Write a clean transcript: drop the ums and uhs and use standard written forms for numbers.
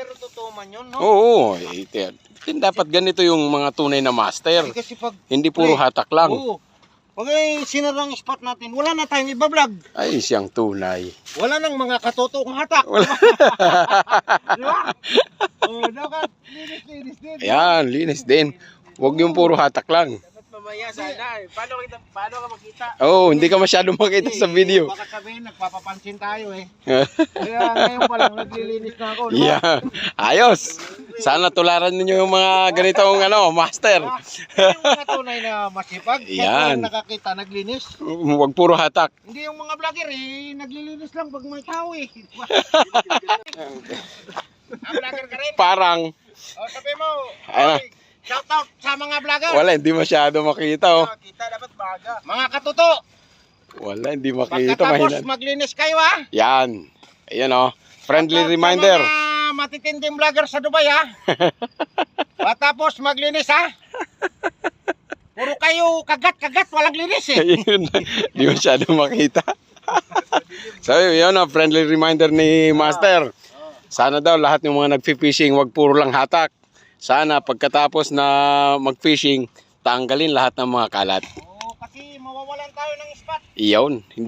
pero totoo man yun, no? Oo, dapat ganito yung mga tunay na master. Kasi pag, Hindi puro hatak lang. oo, pag sinarang spot natin, wala na tayong ibablog. Ay, siyang tunay. Wala nang mga katotong hatak. Wala. Di ba? Dapat linis din. Ayan, linis din. Huwag yung puro hatak lang. Dapat mamaya sana eh. Paano ka makita? Oo, hindi ka masyadong makita sa video. Baka sabihin, nagpapapansin tayo eh. Kaya ngayon pa lang, naglilinis na ako. Diba? Yeah. Ayos. Sana tularan ninyo yung mga ganitong master. Yung mga tunay na masipag, Yan. pag nakakita, naglinis. Huwag puro hatak. Hindi yung mga vlogger eh, naglilinis lang pag may tao eh. Vlogger ka rin? Parang, O, sabi mo, Ano? shout out sa mga vlogger. wala, hindi masyado makita oh. Kita dapat baga. Mga katuto, Wala, hindi makita. pagkatapos Mahina. maglinis kayo ha. Yan. Ayan oh. Friendly Shout out reminder. Sa mga matitinding vlogger sa Dubai ha. Pagkatapos maglinis ha. Puro kayo kagat-kagat, walang linis eh. Ayun, hindi masyado makita. So, yun oh, friendly reminder ni Master. Sana daw lahat ng mga nagfi-fishing, wag puro lang hatak. Sana pagkatapos na mag-fishing, tanggalin lahat ng mga kalat. Oo, kasi mawawalan tayo ng spot. Iyon, hindi